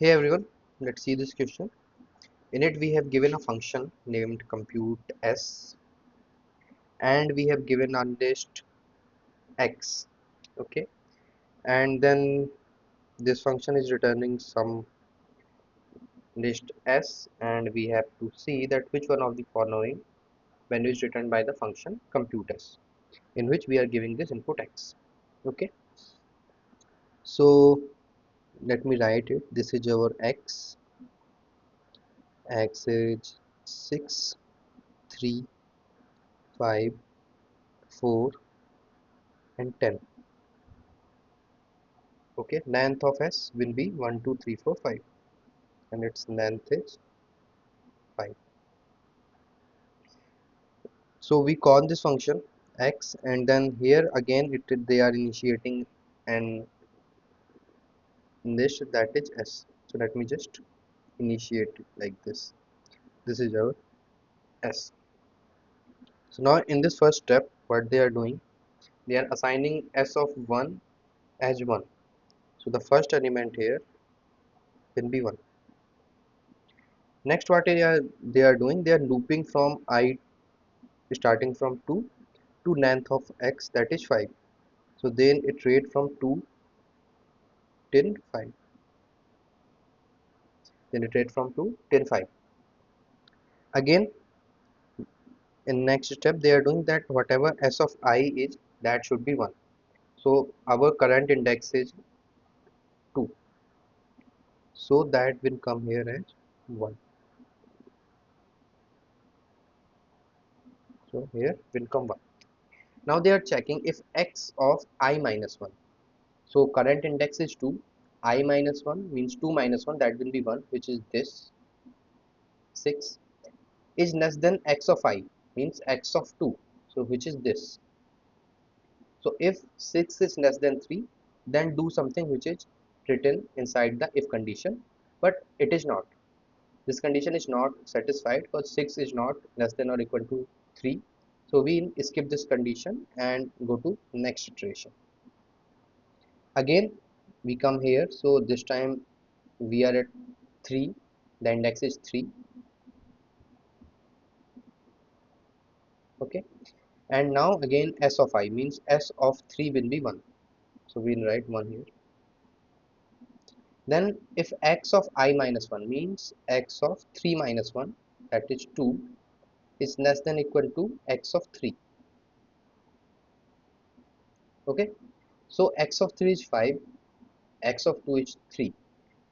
Hey everyone, let's see this question. In it we have given a function named compute s and we have given a list x. Okay, and then this function is returning some list s and we have to see that which one of the following value is returned by the function compute s, in which we are giving this input x. Okay, so let me write it. This is our x is 6, 3, 5, 4 and 10. Okay, length of s will be 1 2 3 4 5 and its length is 5. So we call this function x, and then here again they are initiating an list that is s. So let me just initiate it like this. This is our s. So now in this first step what they are doing, they are assigning s of 1 as 1. So the first element here will be 1. Next what they are doing, they are looping from I starting from 2 to length of x, that is 5. So then iterate from 2 till 5. Then iterate from 2 till 5. Again, in next step they are doing that whatever s of I is, that should be 1. So our current index is 2. So that will come here as 1. So here will come 1. Now they are checking if x of I minus 1. So current index is 2. I minus 1 means 2 minus 1, that will be 1, which is this 6, is less than x of I, means x of 2, so which is this. So if 6 is less than 3, then do something which is written inside the if condition, but it is not. This condition is not satisfied because 6 is not less than or equal to 3. So we skip this condition and go to next iteration. Again we come here, so this time we are at 3, the index is 3. Okay, and now again s of I means s of 3 will be 1. So we'll write 1 here. Then if x of I minus 1 means x of 3 minus 1, that is 2, is less than equal to x of 3. Okay, so x of 3 is 5, x of 2 is 3.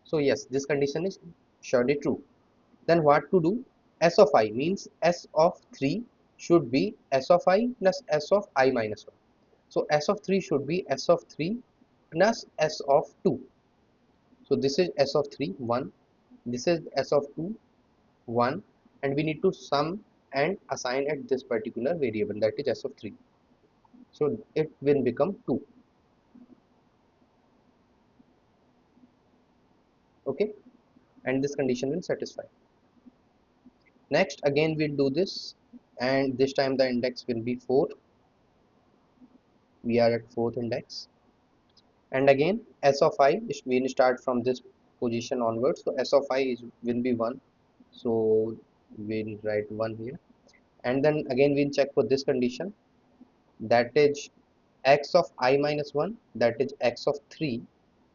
So yes, this condition is surely true. Then what to do? S of I means s of 3 should be s of I plus s of I minus 1. So s of 3 should be s of 3 plus s of 2. So this is s of 3 1, this is s of 2 1, and we need to sum and assign at this particular variable, that is s of 3. So it will become 2. Okay, and this condition will satisfy. Next again we'll do this, and this time the index will be 4. We are at 4th index, and again s of I will start from this position onwards. So s of I will be 1. So we'll write 1 here, and then again we'll check for this condition, that is x of I minus 1, that is x of 3,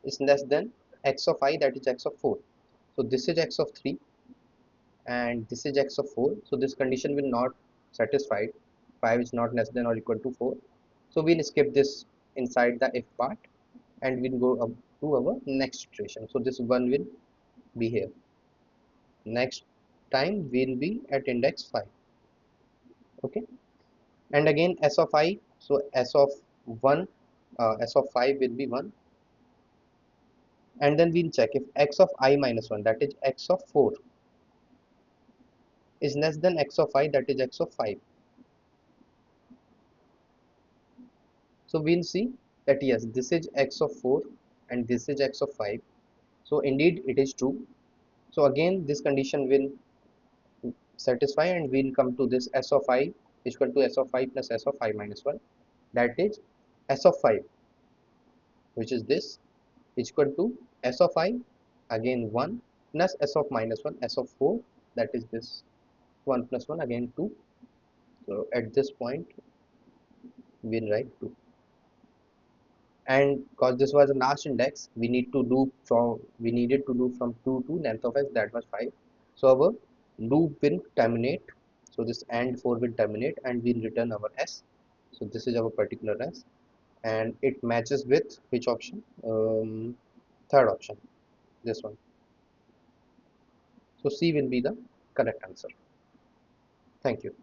is less than x of I, that is x of 4. So this is x of 3 and this is x of 4. So this condition will not satisfy. 5 is not less than or equal to 4. So we'll skip this inside the if part and we'll go up to our next iteration. So this 1 will be here. Next time we'll be at index 5. Okay, and again s of I, so s of 1, s of 5 will be 1, and then we'll check if x of I minus 1, that is x of 4, is less than x of I, that is x of 5. So we'll see that yes, this is x of 4 and this is x of 5. So indeed it is true. So again this condition will satisfy and we'll come to this s of I is equal to s of I plus s of I minus 1, that is s of 5, which is this, is equal to s of I again 1 plus s of minus 1, s of 4, that is this 1 plus 1 again 2. So at this point we'll write 2, and because this was the last index, we needed to do from 2 to length of s, that was 5. So our loop will terminate, so this and 4 will terminate and we'll return our s. So this is our particular s, and it matches with which option? Third option, this one. So C will be the correct answer. Thank you.